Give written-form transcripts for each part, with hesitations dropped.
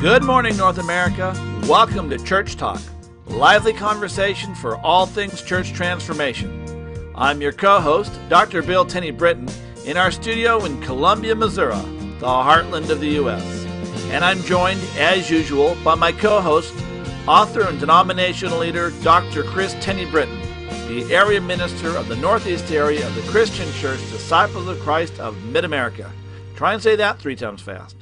Good morning, North America. Welcome to Church Talk, lively conversation for all things church transformation. I'm your co-host, Dr. Bill Tenny-Brittian, in our studio in Columbia, Missouri, the heartland of the U.S. And I'm joined, as usual, by my co-host, author and denominational leader, Dr. Kris Tenny-Brittian, the area minister of the Northeast area of the Christian Church Disciples of Christ of Mid-America. Try and say that 3 times fast.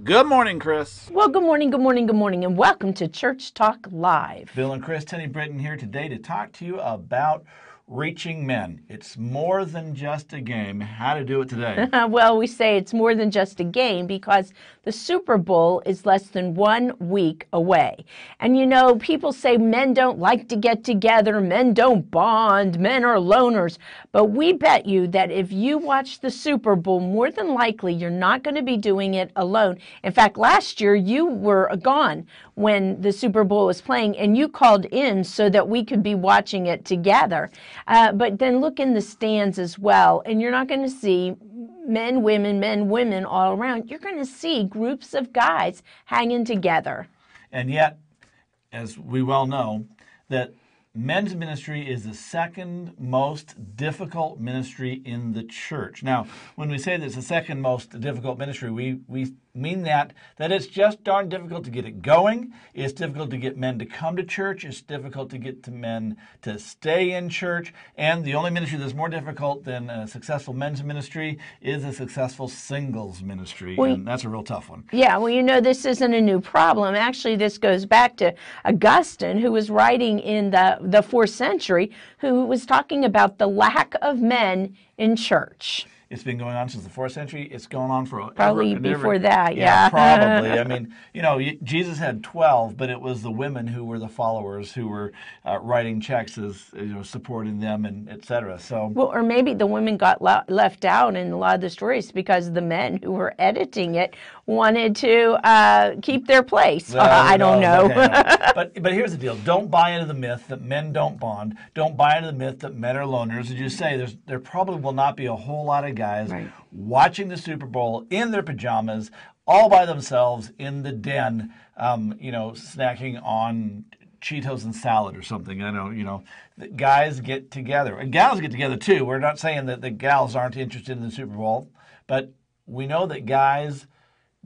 Good morning, Kris. Well, good morning, and welcome to Church Talk Live. Bill and Kris Tenny-Brittian here today to talk to you about reaching men. It's more than just a game. How to do it today? Well, we say it's more than just a game because the Super Bowl is less than 1 week away. And you know, people say men don't like to get together, men don't bond, men are loners. But we bet you that if you watch the Super Bowl, more than likely you're not going to be doing it alone. In fact, last year you were gone when the Super Bowl was playing, and you called in so that we could be watching it together. But then look in the stands as well, and you're not going to see men, women all around. You're going to see groups of guys hanging together. And yet, as we well know, that men's ministry is the second most difficult ministry in the church. Now, when we say that it's the second most difficult ministry, we mean that it's just darn difficult to get it going. It's difficult to get men to come to church. It's difficult to get men to stay in church. And the only ministry that's more difficult than a successful men's ministry is a successful singles ministry. And that's a real tough one. Yeah, well, you know, this isn't a new problem. Actually, this goes back to Augustine, who was writing in the 4th century, who was talking about the lack of men in church. It's been going on since the 4th century. It's going on for probably before that, yeah. Probably. I mean, you know, Jesus had 12, but it was the women who were the followers who were writing checks as, you know, supporting them and et cetera. So, well, or maybe the women got left out in a lot of the stories because the men who were editing it wanted to keep their place. I don't know. Okay, no. But here's the deal. Don't buy into the myth that men don't bond. Don't buy into the myth that men are loners. As you say, there probably will not be a whole lot of guys watching the Super Bowl in their pajamas, all by themselves in the den, you know, snacking on Cheetos and salad or something. I know, you know, guys get together. And gals get together too. We're not saying that the gals aren't interested in the Super Bowl, but we know that guys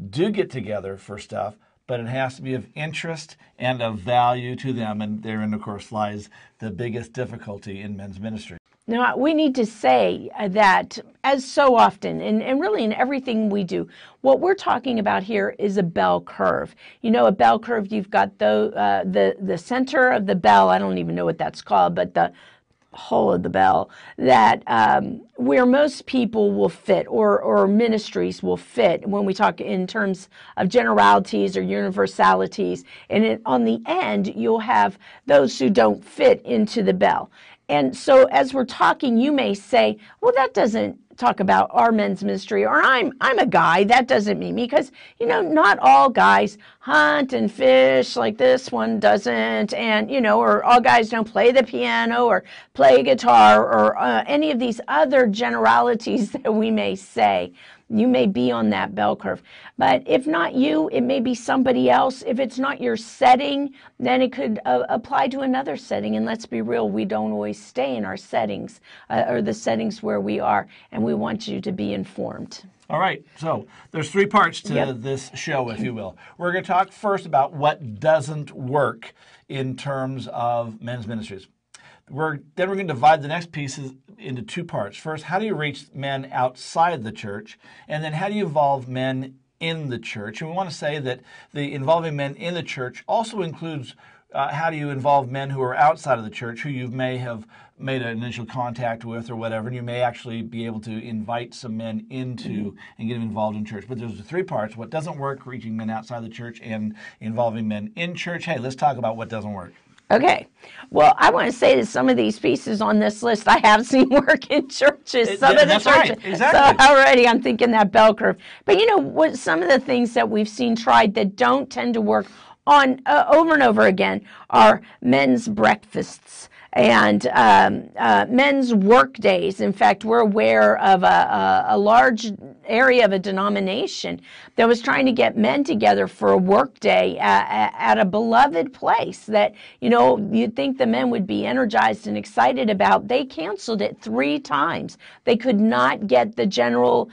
do get together for stuff, but it has to be of interest and of value to them. And therein, of course, lies the biggest difficulty in men's ministry. Now, we need to say that, as so often, and really in everything we do, what we're talking about here is a bell curve. You know, a bell curve, you've got the center of the bell, I don't even know what that's called, but the hole of the bell, that where most people will fit, or ministries will fit, when we talk in terms of generalities or universalities. And on the end, you'll have those who don't fit into the bell. And so as we're talking, you may say, well, that doesn't talk about our men's ministry, or I'm a guy, that doesn't mean me, because, you know, not all guys hunt and fish like this one doesn't, and, you know, or all guys don't play the piano or play guitar, or any of these other generalities that we may say. You may be on that bell curve. But if not you, it may be somebody else. If it's not your setting, then it could apply to another setting. And let's be real, we don't always stay in our settings or the settings where we are. And we want you to be informed. All right, so there's 3 parts to this show, if you will. We're going to talk first about what doesn't work in terms of men's ministries. Then we're going to divide the next pieces into 2 parts. First, how do you reach men outside the church? And then how do you involve men in the church? And we want to say that the involving men in the church also includes how do you involve men who are outside of the church, who you may have made an initial contact with or whatever, and you may actually be able to invite some men into and get them involved in church. But there's the 3 parts: what doesn't work, reaching men outside the church, and involving men in church. Hey, let's talk about what doesn't work. Okay. Well, I want to say that some of these pieces on this list I have seen work in churches. Some of the that's churches. Right. Exactly. So already I'm thinking that bell curve. But you know what? Some of the things that we've seen tried that don't tend to work on over and over again are men's breakfasts and men's work days. In fact, we're aware of a large area of a denomination that was trying to get men together for a work day at a beloved place that, you know, you'd think the men would be energized and excited about. They canceled it 3 times. They could not get the general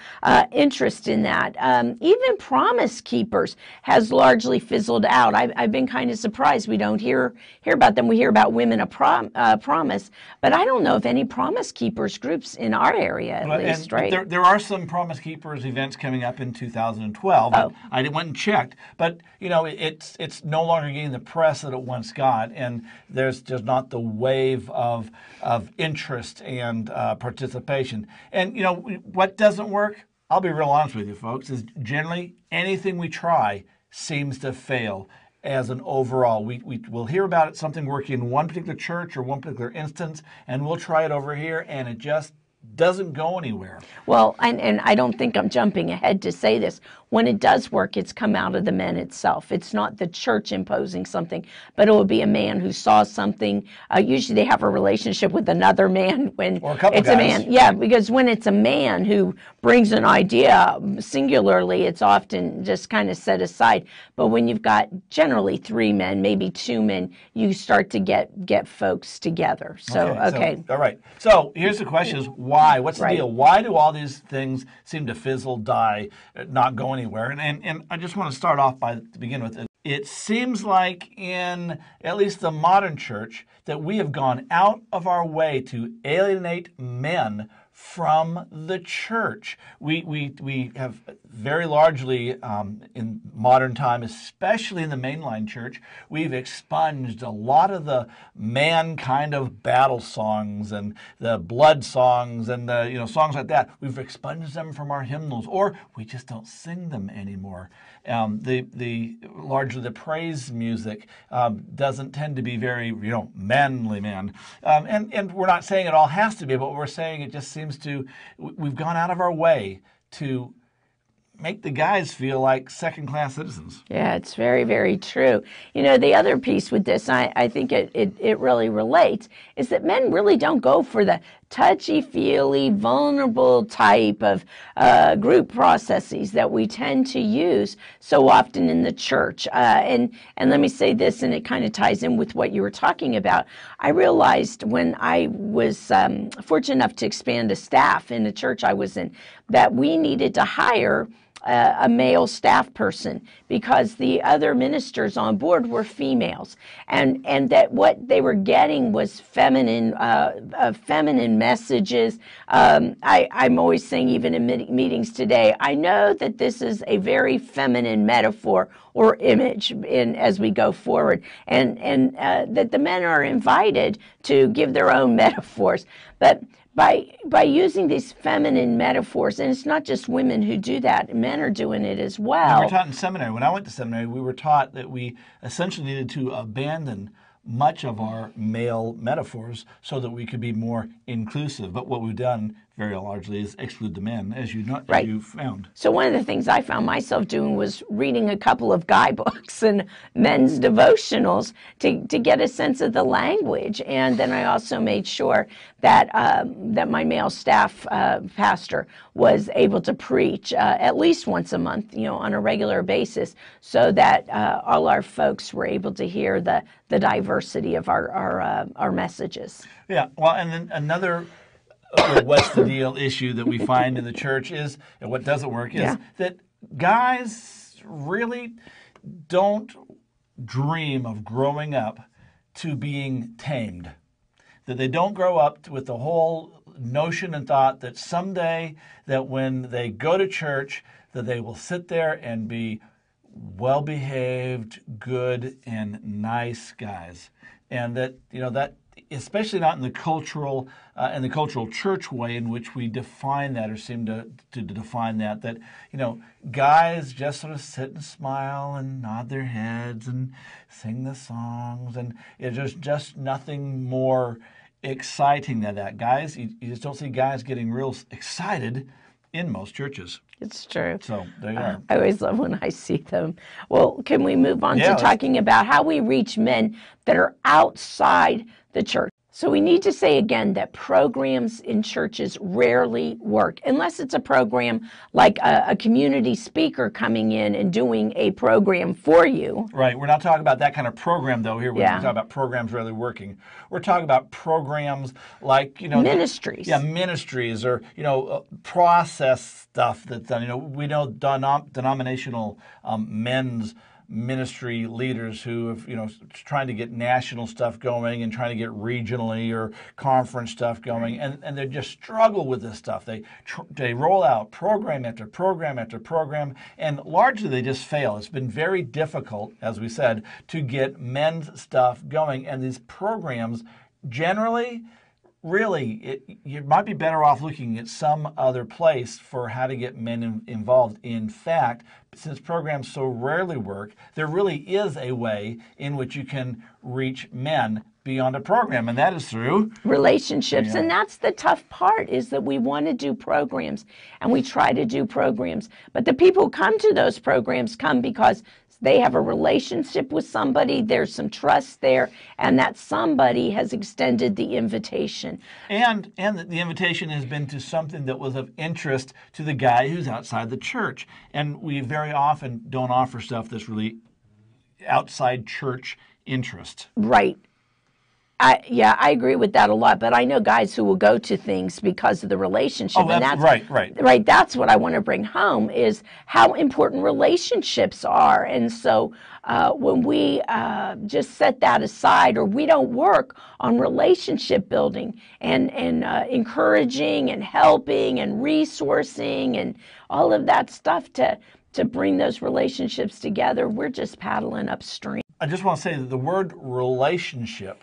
interest in that. Even Promise Keepers has largely fizzled out. I've been kind of surprised we don't hear about them. We hear about Women of Promise, but I don't know of any Promise Keepers groups in our area, at least, right? There are some Promise Keepers events coming up in 2012. Oh. I went and checked, but you know, it's no longer getting the press that it once got, and there's just not the wave of interest and participation. And you know what doesn't work? I'll be real honest with you, folks. Is generally anything we try seems to fail. As an overall, we'll hear about it, something working in one particular church or one particular instance, and we'll try it over here, and it just doesn't go anywhere. Well, and I don't think I'm jumping ahead to say this. When it does work, it's come out of the men itself. It's not the church imposing something, but it will be a man who saw something. Usually they have a relationship with another man when it's a man. Yeah, because when it's a man who brings an idea singularly, it's often just kind of set aside. But when you've got generally 3 men, maybe 2 men, you start to get folks together. So, okay. All right. So here's the question is why? What's the deal? Why do all these things seem to fizzle, die, not go anywhere? And I just want to start off to begin with. It seems like in at least the modern church that we have gone out of our way to alienate men from the church. We have very largely, in modern time, especially in the mainline church, we've expunged a lot of the man kind of battle songs and the blood songs and the songs like that. We've expunged them from our hymnals, or we just don't sing them anymore. Largely the praise music doesn't tend to be very manly man, and we're not saying it all has to be, but we're saying it just seems to we've gone out of our way to make the guys feel like second-class citizens. Yeah, it's very, very true. You know, the other piece with this, I think it really relates, is that men really don't go for the touchy-feely, vulnerable type of group processes that we tend to use so often in the church. And let me say this, and it kind of ties in with what you were talking about. I realized when I was fortunate enough to expand a staff in the church I was in, that we needed to hire a male staff person because the other ministers on board were females, and that what they were getting was feminine messages. I'm always saying, even in meetings today, I know that this is a very feminine metaphor or image as we go forward, and that the men are invited to give their own metaphors, but by using these feminine metaphors, and it's not just women who do that, men are doing it as well. We were taught in seminary. When I went to seminary, we were taught that we essentially needed to abandon much of our male metaphors so that we could be more inclusive. But what we've done very largely is exclude the men, as you found. So one of the things I found myself doing was reading a couple of guy books and men's devotionals to get a sense of the language. And then I also made sure that that my male staff pastor was able to preach at least once a month, on a regular basis, so that all our folks were able to hear the diversity of our messages. Yeah, well, and then another what's the deal issue that we find in the church is, and what doesn't work is that guys really don't dream of growing up to being tamed. That they don't grow up with the whole notion and thought that someday that when they go to church that they will sit there and be well-behaved, good, and nice guys. And that, that especially not in the cultural church way in which we define that or seem to define that guys just sort of sit and smile and nod their heads and sing the songs, and there's just nothing more exciting than that. Guys, you just don't see guys getting real excited in most churches. It's true. So there you are. I always love when I see them. Well, can we move on to talking about how we reach men that are outside the church? So we need to say again that programs in churches rarely work, unless it's a program like a community speaker coming in and doing a program for you. Right. We're not talking about that kind of program, though, here. We're Yeah. talking about programs rarely working. We're talking about programs like, Ministries. Ministries or, process stuff that's done. We know denominational men's ministry leaders who have, trying to get national stuff going and trying to get regionally or conference stuff going, and they just struggle with this stuff. They roll out program after program after program, and largely they just fail. It's been very difficult, as we said, to get men's stuff going, and these programs generally, really, you might be better off looking at some other place for how to get men involved. In fact, since programs so rarely work, there really is a way in which you can reach men beyond a program, and that is through relationships. And that's the tough part, is that we want to do programs, and we try to do programs. But the people who come to those programs come because they have a relationship with somebody, there's some trust there, and that somebody has extended the invitation. And the invitation has been to something that was of interest to the guy who's outside the church. And we very often don't offer stuff that's really outside church interest. Right. I agree with that a lot, but I know guys who will go to things because of the relationship. Oh, that's right. Right, that's what I want to bring home, is how important relationships are. And so when we just set that aside, or we don't work on relationship building and encouraging and helping and resourcing and all of that stuff to bring those relationships together, we're just paddling upstream. I just want to say that the word relationship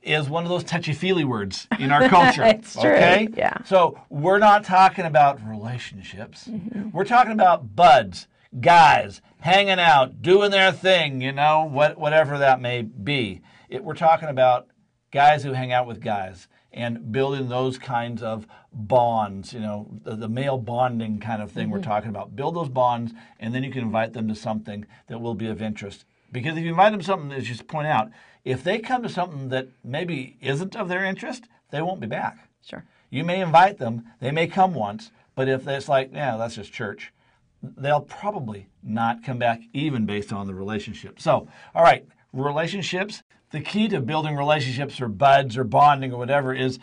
is one of those touchy-feely words in our culture. It's true. Okay? Yeah. So we're not talking about relationships. We're talking about buds, guys, hanging out, doing their thing, whatever that may be. We're talking about guys who hang out with guys and building those kinds of bonds, the male bonding kind of thing we're talking about. Build those bonds, and then you can invite them to something that will be of interest. Because if you invite them to something, as you point out, if they come to something that maybe isn't of their interest, they won't be back. Sure. You may invite them, they may come once, but if it's like, that's just church, they'll probably not come back, even based on the relationship. So, all right, relationships. The key to building relationships or buds or bonding or whatever is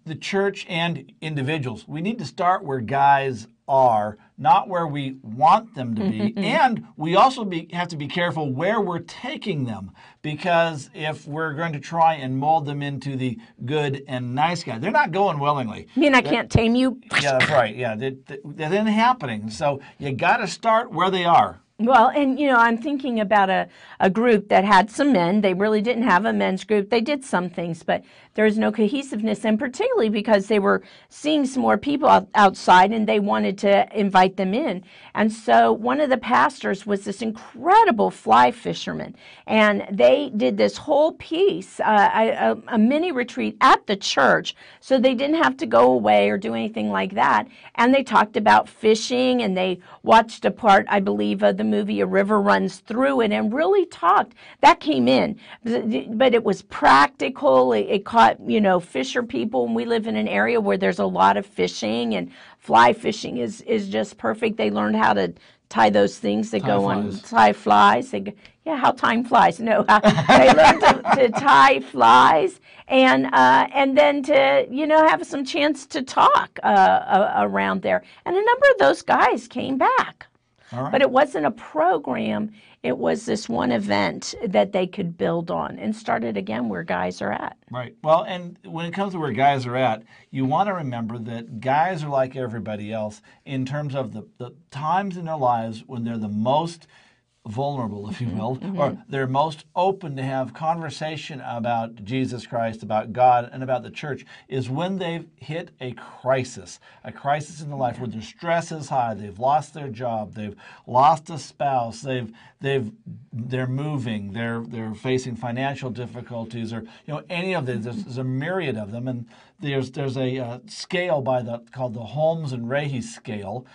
the church and individuals. We need to start where guys are, not where we want them to be. And we also have to be careful where we're taking them, because if we're going to try and mold them into the good and nice guy, they're not going willingly. You mean I can't tame you? Yeah, that's right. Yeah, that isn't happening. So you got to start where they are. Well, and, I'm thinking about a group that had some men. They really didn't have a men's group. They did some things, but there was no cohesiveness, and particularly because they were seeing some more people outside, and they wanted to invite them in. And so one of the pastors was this incredible fly fisherman, and they did this whole piece, a mini retreat at the church, so they didn't have to go away or do anything like that. And they talked about fishing, and they watched a part, I believe, of the movie A River Runs Through It, and really talked. That came in, but it was practical. It caught, fisher people, and we live in an area where there's a lot of fishing, and fly fishing is just perfect. They learned how to tie those things that go on, tie flies. How time flies. No, they learned to tie flies, and then to have some chance to talk around there. And a number of those guys came back. Right. But it wasn't a program. It was this one event that they could build on and start it again where guys are at. Right. Well, and when it comes to where guys are at, you want to remember that guys are like everybody else in terms of the times in their lives when they're the most vulnerable, if you will, or they're most open to have conversation about Jesus Christ, about God, and about the church, is when they've hit a crisis in their life where their stress is high, they've lost their job, they've lost a spouse, they're moving, they're facing financial difficulties, or any of these. There's a myriad of them, and there's a scale called the Holmes and Rahe scale,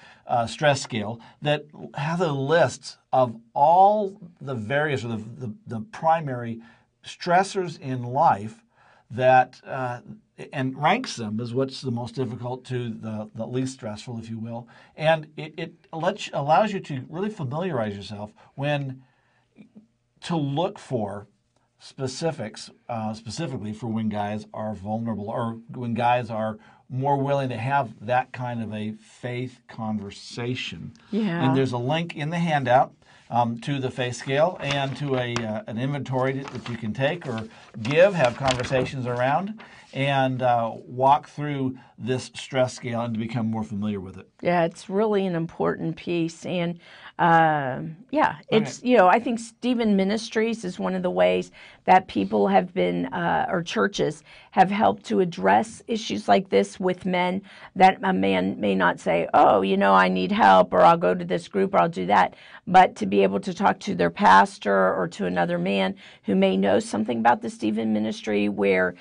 stress scale, that has a list of all the various, or the primary stressors in life that and ranks them as what's the most difficult to the least stressful, if you will. And it allows you to really familiarize yourself to look for specifics, specifically for when guys are vulnerable or when guys are more willing to have that kind of a faith conversation. Yeah. And there's a link in the handout to the faith scale and to an inventory that you can take or have conversations around, and walk through this stress scale and to become more familiar with it. Yeah, it's really an important piece. And it's, I think Stephen Ministries is one of the ways that people have been, or churches have helped to address issues like this with men, that a man may not say, oh, I need help, or I'll go to this group, or I'll do that, but to be able to talk to their pastor or to another man who may know something about the Stephen Ministry, where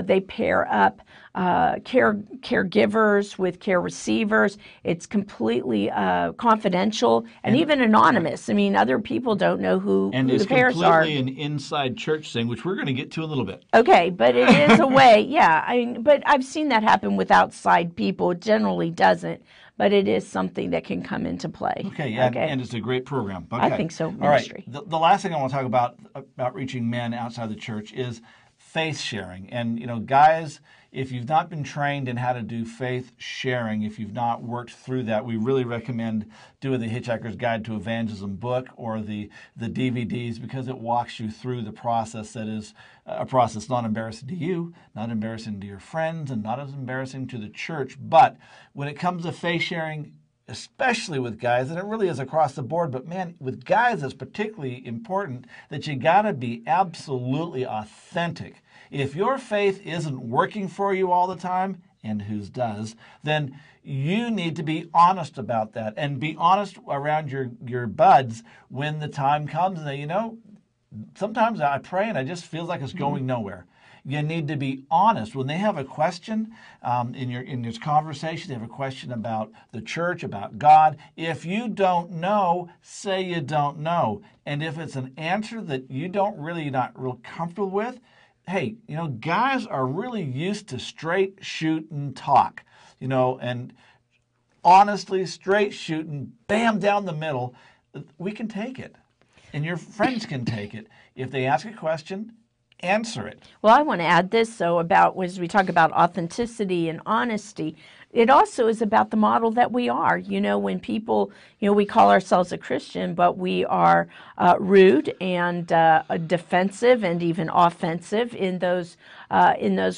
they pair up caregivers with care receivers. It's completely confidential and even anonymous. I mean, other people don't know who the pairs are. And it's completely an inside church thing, which we're going to get to in a little bit. Okay, but it is a way, yeah. But I've seen that happen with outside people. It generally doesn't, but it is something that can come into play. Okay, yeah, and it's a great program. Okay. I think so, ministry. All right, the last thing I want to talk about reaching men outside the church is faith sharing. And, guys, if you've not been trained in how to do faith sharing, if you've not worked through that, we really recommend doing the Hitchhiker's Guide to Evangelism book or the DVDs, because it walks you through the process that is a process not embarrassing to you, not embarrassing to your friends, and not as embarrassing to the church. But when it comes to faith sharing, especially with guys, and it really is across the board, but man, with guys, it's particularly important that you got to be absolutely authentic. If your faith isn't working for you all the time, and whose does, then you need to be honest about that, and be honest around your buds when the time comes. And sometimes I pray and it just feels like it's going nowhere. You need to be honest. When they have a question in this conversation, they have a question about the church, about God. If you don't know, say you don't know. And if it's an answer that you're not real comfortable with, hey, guys are really used to straight shooting talk, and honestly, straight shooting, bam, down the middle. We can take it, and your friends can take it. If they ask a question, answer it. Well, I want to add this, as we talk about authenticity and honesty, it also is about the model that we are. When people, we call ourselves a Christian, but we are rude and defensive and even offensive in those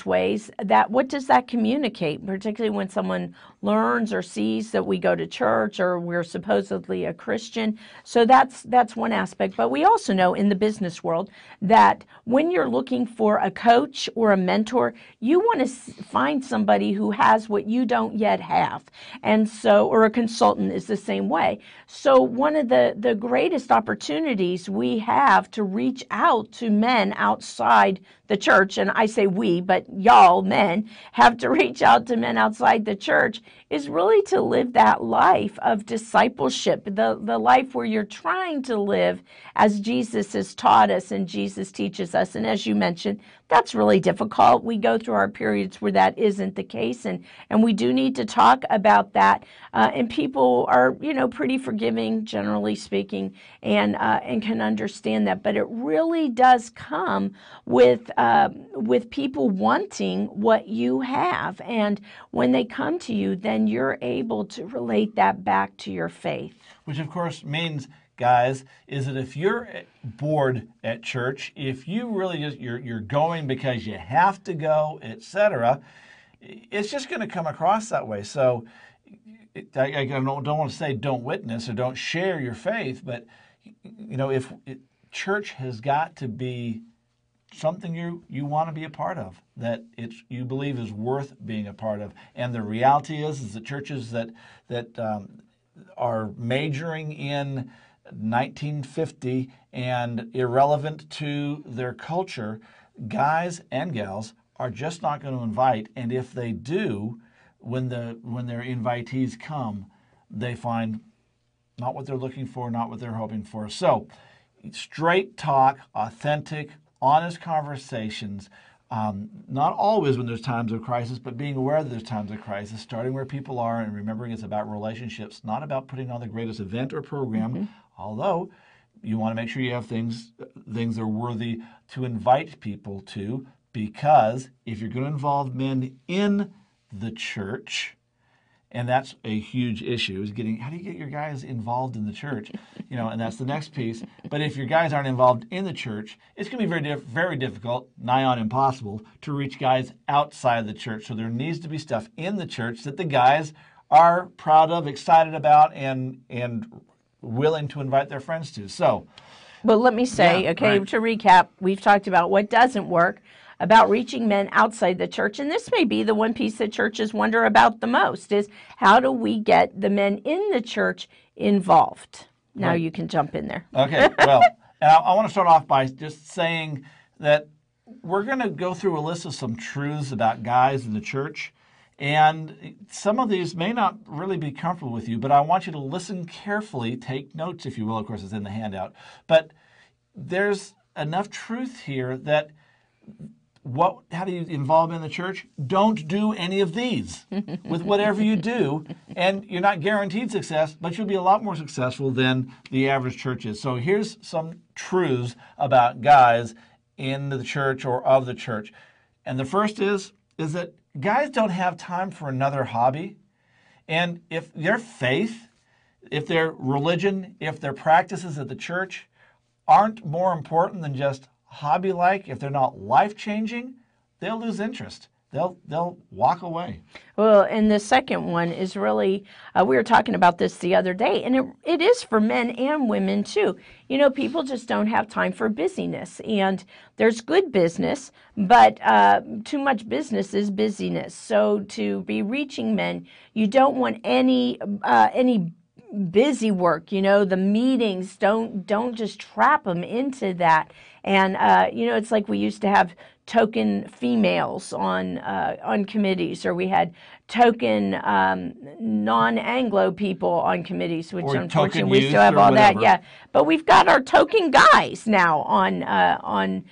ways. What does that communicate? Particularly when someone learns or sees that we go to church or we're supposedly a Christian. So that's one aspect. But we also know in the business world that when you're looking for a coach or a mentor, you want to find somebody who has what you don't yet have. And so, or a consultant is the same way. So one of the greatest opportunities we have to reach out to men outside the church, and I say we, but y'all men have to reach out to men outside the church, is really to live that life of discipleship, the life where you're trying to live as Jesus has taught us and Jesus teaches us. And as you mentioned, that's really difficult. We go through our periods where that isn't the case, and we do need to talk about that. And people are, pretty forgiving, generally speaking, and can understand that. But it really does come with people wanting what you have, and when they come to you, then you're able to relate that back to your faith. Which, of course, means, guys, is that if you're bored at church, if you really you're going because you have to go, etc., it's just going to come across that way. So I don't want to say don't witness or don't share your faith, but church has got to be something you want to be a part of, that you believe is worth being a part of. And the reality is that churches that are majoring in 1950 and irrelevant to their culture, guys and gals are just not going to invite. And if they do, when their invitees come, they find not what they're looking for, not what they're hoping for. So straight talk, authentic, honest conversations not always when there's times of crisis, but being aware that there's times of crisis, starting where people are and remembering it's about relationships, not about putting on the greatest event or program, although you want to make sure you have things that are worthy to invite people to, because if you're going to involve men in the church, and that's a huge issue, is how do you get your guys involved in the church? And that's the next piece. But if your guys aren't involved in the church, it's going to be very difficult, nigh on impossible, to reach guys outside the church. So there needs to be stuff in the church that the guys are proud of, excited about, and willing to invite their friends to. So, well, let me say, to recap, we've talked about what doesn't work, about reaching men outside the church. And this may be the one piece that churches wonder about the most, is how do we get the men in the church involved? Now you can jump in there. Okay, well, and I want to start off by just saying that we're going to go through a list of some truths about guys in the church. And some of these may not really be comfortable with you, but I want you to listen carefully, take notes, if you will. Of course, it's in the handout. But there's enough truth here that how do you involve in the church? Don't do any of these with whatever you do, and you're not guaranteed success, but you'll be a lot more successful than the average church is. So here's some truths about guys in the church or of the church. And the first is that guys don't have time for another hobby. And if their faith, if their religion, if their practices at the church aren't more important than just hobby-like, if they're not life-changing, they'll lose interest. They'll walk away. Well, and the second one is really, we were talking about this the other day, and it is for men and women too. People just don't have time for busyness, and there's good business, but too much business is busyness. So to be reaching men, you don't want any busy work. The meetings, don't just trap them into that. And it's like we used to have token females on committees, or we had token non-Anglo people on committees, which unfortunately we still have all that. Yeah, but we've got our token guys now on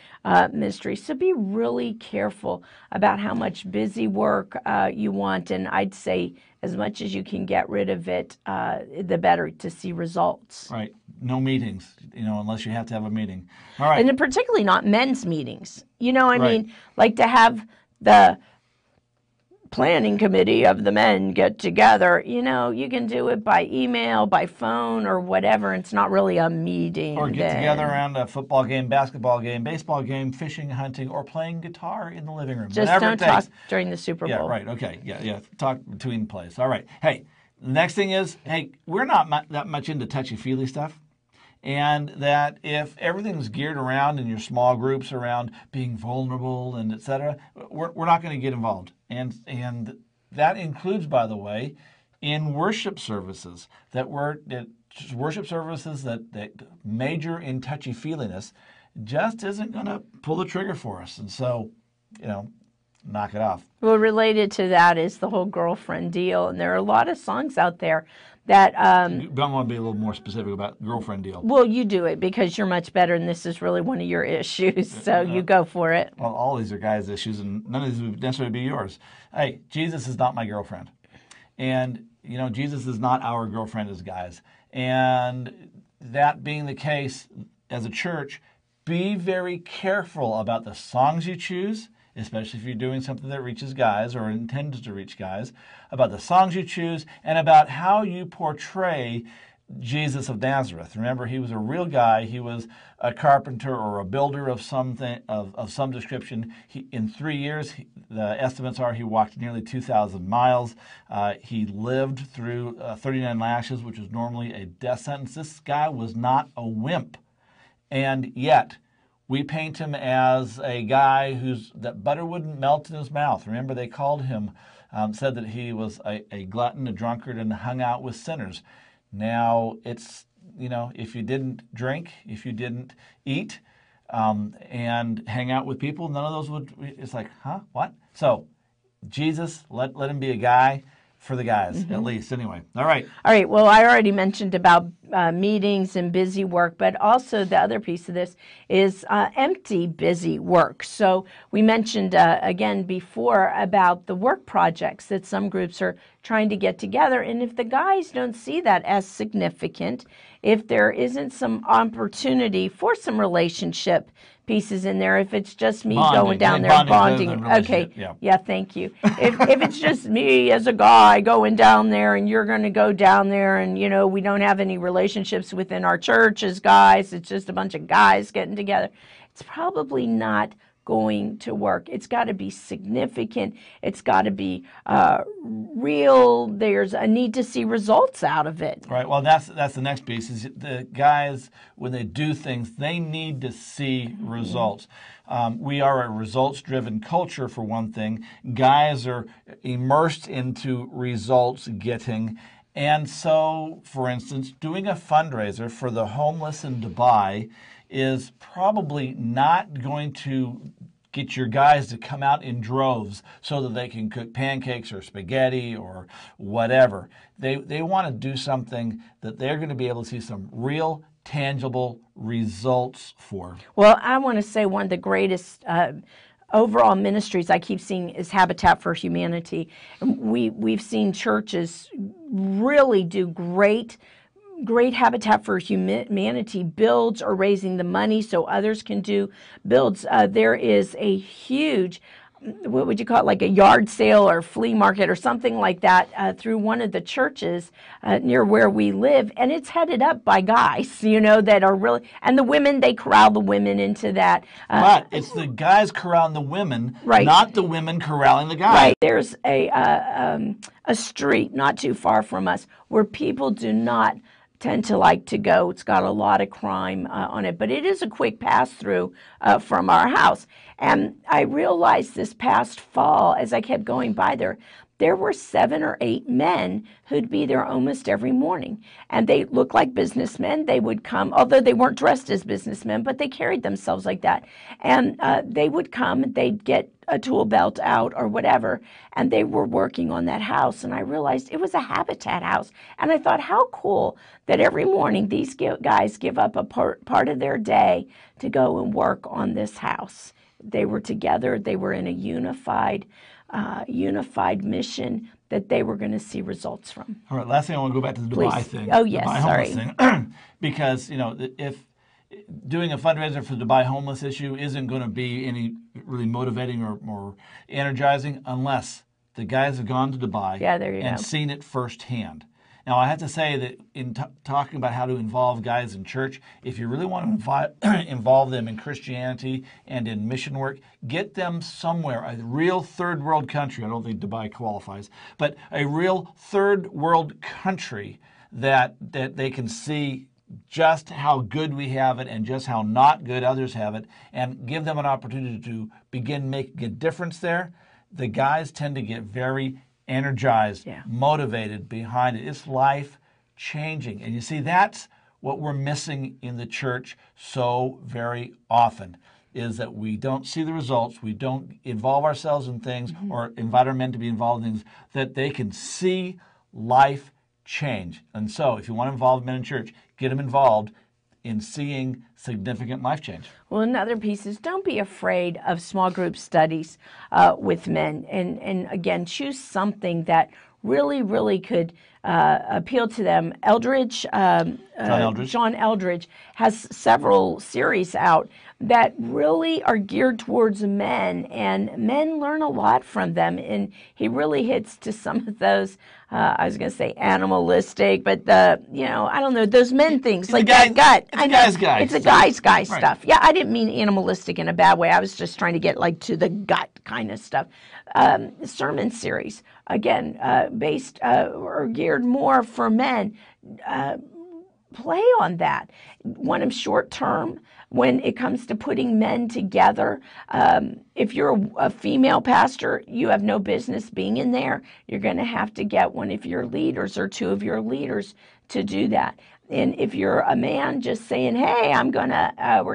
ministry. So be really careful about how much busy work you want, and I'd say as much as you can get rid of it, the better to see results. Right. No meetings, unless you have to have a meeting. All right. And particularly not men's meetings. I mean, like to have the planning committee of the men get together, you can do it by email, by phone, or whatever. It's not really a meeting. Or get together around a football game, basketball game, baseball game, fishing, hunting, or playing guitar in the living room. Just don't talk during the Super Bowl. Yeah, right. Okay. Yeah. Talk between plays. All right. Hey, the next thing is, we're not that much into touchy-feely stuff. And that if everything's geared around in your small groups around being vulnerable and et cetera, we're not going to get involved. And that includes, by the way, in worship services that major in touchy-feeliness just isn't going to pull the trigger for us. And so, knock it off. Well, related to that is the whole girlfriend deal. And there are a lot of songs out there that you don't want to be a little more specific about girlfriend deal. Well, you do it because you're much better, and this is really one of your issues, so you go for it. Well, all these are guys' issues, and none of these would necessarily be yours. Hey, Jesus is not my girlfriend. And, Jesus is not our girlfriend as guys. And that being the case, as a church, be very careful about the songs you choose, especially if you're doing something that reaches guys or intends to reach guys, about the songs you choose, and about how you portray Jesus of Nazareth. Remember, he was a real guy. He was a carpenter or a builder of something of some description. In 3 years, the estimates are he walked nearly 2,000 miles. He lived through 39 lashes, which is normally a death sentence. This guy was not a wimp. And yet, we paint him as a guy that butter wouldn't melt in his mouth. Remember, they called him, said that he was a glutton, a drunkard, and hung out with sinners. Now, it's, if you didn't drink, if you didn't eat, and hang out with people, none of those it's like, huh, what? So, Jesus, let him be a guy for the guys, at least, anyway. All right. Well, I already mentioned about meetings and busy work, but also the other piece of this is empty, busy work. So we mentioned again before about the work projects that some groups are trying to get together. And if the guys don't see that as significant, if there isn't some opportunity for some relationship pieces in there, if it's just me going down there bonding. Okay, yeah, thank you. If it's just me as a guy going down there and you're going to go down there and, you know, we don't have any relationships within our church as guys, it's just a bunch of guys getting together, it's probably not going to work. It's got to be significant. It's got to be real. There's a need to see results out of it. Right. Well, that's the next piece. Is the guys, when they do things, they need to see results. We are a results-driven culture, for one thing. Guys are immersed into results getting. And so, for instance, doing a fundraiser for the homeless in Dubai is probably not going to get your guys to come out in droves so that they can cook pancakes or spaghetti or whatever. They want to do something that they're going to be able to see some real, tangible results for. Well, I want to say one of the greatest overall ministries I keep seeing is Habitat for Humanity. We've seen churches really do great Habitat for Humanity builds or raising the money so others can do builds. There is a huge, what would you call it, like a yard sale or flea market or something like that through one of the churches near where we live, and it's headed up by guys, you know, that are really, and the women, they corral the women into that. But it's the guys corralling the women, right, not the women corralling the guys. Right. There's a street not too far from us where people do not tend to like to go. It's got a lot of crime on it, but it is a quick pass through from our house. And I realized this past fall, as I kept going by there were 7 or 8 men who'd be there almost every morning. And they looked like businessmen. They would come, although they weren't dressed as businessmen, but they carried themselves like that. And they would come, they'd get a tool belt out or whatever, and they were working on that house. And I realized it was a Habitat house. And I thought, how cool that every morning these guys give up a part of their day to go and work on this house. They were together. They were in a unified mission that they were going to see results from. All right, last thing, I want to go back to the Dubai thing. Oh, yes, Dubai sorry. homeless thing. Because, you know, if doing a fundraiser for the Dubai homeless issue isn't going to be any really motivating or energizing unless the guys have gone to Dubai and seen it firsthand. Now, I have to say that in talking about how to involve guys in church, if you really want to involve them in Christianity and in mission work, get them somewhere, a real third world country. I don't think Dubai qualifies, but a real third world country that they can see just how good we have it and just how not good others have it, and give them an opportunity to begin making a difference there. The guys tend to get very energized, motivated behind it. It's life-changing. And you see, that's what we're missing in the church so very often, is that we don't see the results, we don't involve ourselves in things or invite our men to be involved in things that they can see life change. And so if you want to involve men in church, get them involved in seeing significant life change. Well, another piece is don't be afraid of small group studies with men. And again, choose something that really could appeal to them. John Eldridge has several series out that really are geared towards men, and men learn a lot from them. And he really hits to some of those, I was going to say animalistic, but I don't know, those men things, like that gut. It's a guy's stuff. Yeah, I didn't mean animalistic in a bad way. I was just trying to get like to the gut kind of stuff. Sermon series, again, based or geared more for men. Play on that. Want them short term when it comes to putting men together. If you're a female pastor, you have no business being in there. You're going to have to get one of your leaders or two of your leaders to do that. And if you're a man just saying, hey, we're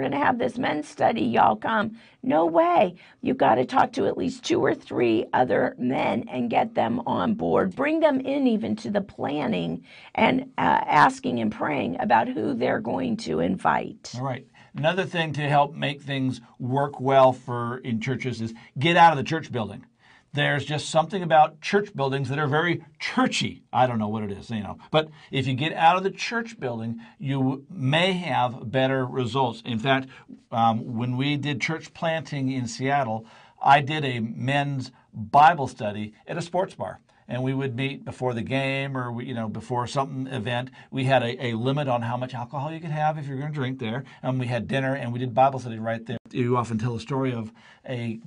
gonna have this men's study, y'all come. No way. You've got to talk to at least 2 or 3 other men and get them on board. Bring them in even to the planning and asking and praying about who they're going to invite. All right. Another thing to help make things work well in churches is get out of the church building. There's just something about church buildings that are very churchy. I don't know what it is, But if you get out of the church building, you may have better results. In fact, when we did church planting in Seattle, I did a men's Bible study at a sports bar. And we would meet before the game or, before some event. We had a limit on how much alcohol you could have if you're going to drink there. And we had dinner and we did Bible study right there. You often tell the story of a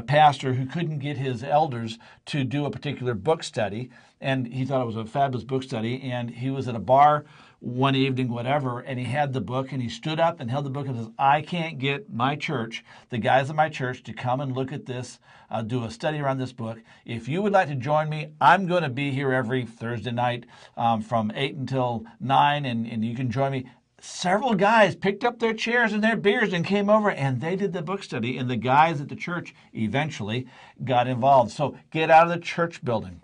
pastor who couldn't get his elders to do a particular book study. And he thought it was a fabulous book study. And he was at a bar one evening, whatever, and he had the book and he stood up and held the book and says, I can't get my church, the guys in my church, to come and look at this, do a study around this book. If you would like to join me, I'm going to be here every Thursday night from 8 until 9, and you can join me. Several guys picked up their chairs and their beers and came over, and they did the book study, and the guys at the church eventually got involved. So get out of the church building.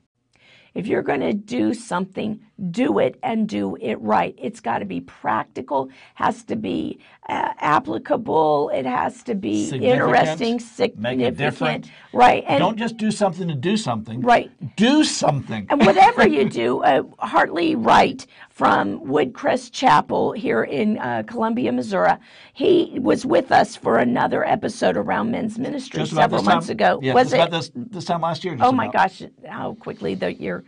If you're going to do something, do it and do it right. It's got to be practical, has to be applicable, it has to be interesting, significant. Make a difference. Right. And don't just do something to do something. Right. Do something. And whatever you do, Hartley Wright from Woodcrest Chapel here in Columbia, Missouri, he was with us for another episode around men's ministry several months ago. Yeah, was it? This time last year. Oh, my gosh, how quickly the year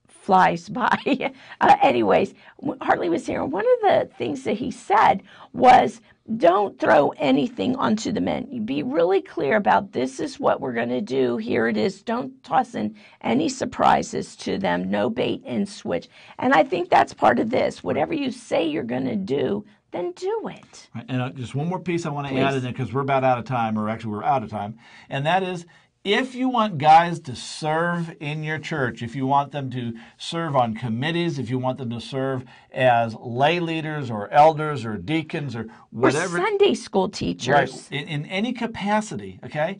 flies by. Anyways, Hartley was here. One of the things that he said was, don't throw anything onto the men. You be really clear about this is what we're going to do. Here it is. Don't toss in any surprises to them. No bait and switch. And I think that's part of this. Whatever you say you're going to do, then do it. Right. And just one more piece I want to add in there because we're about out of time, or actually we're out of time. And that is, if you want guys to serve in your church, if you want them to serve on committees, if you want them to serve as lay leaders or elders or deacons or whatever. Or Sunday school teachers. Right, in any capacity, okay,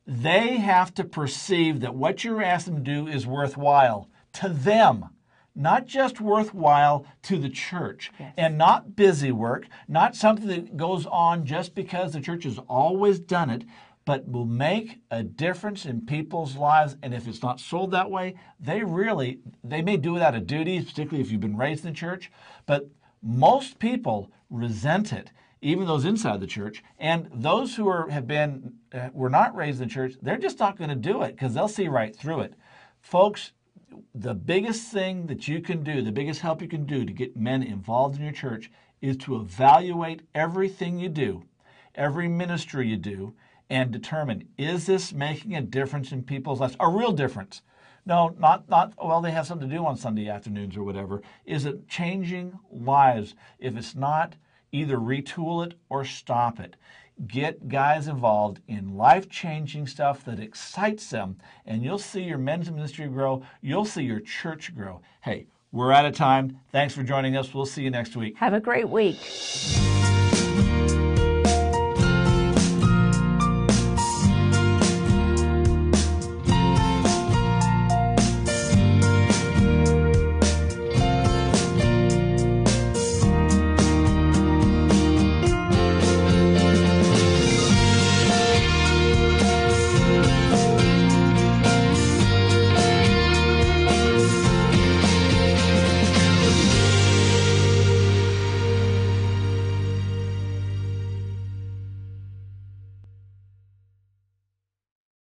they have to perceive that what you're asking them to do is worthwhile to them. Not just worthwhile to the church, yes. And not busy work, not something that goes on just because the church has always done it, but will make a difference in people's lives. And if it's not sold that way, they may do it out of duty, particularly if you've been raised in the church, but most people resent it, even those inside the church. And those who were not raised in the church, they're just not going to do it because they'll see right through it. Folks, the biggest thing that you can do, the biggest help you can do to get men involved in your church is to evaluate everything you do, every ministry you do, and determine, is this making a difference in people's lives? A real difference. No, not, well, they have something to do on Sunday afternoons or whatever. Is it changing lives? If it's not, either retool it or stop it. Get guys involved in life-changing stuff that excites them, and you'll see your men's ministry grow. You'll see your church grow. Hey, we're out of time. Thanks for joining us. We'll see you next week. Have a great week.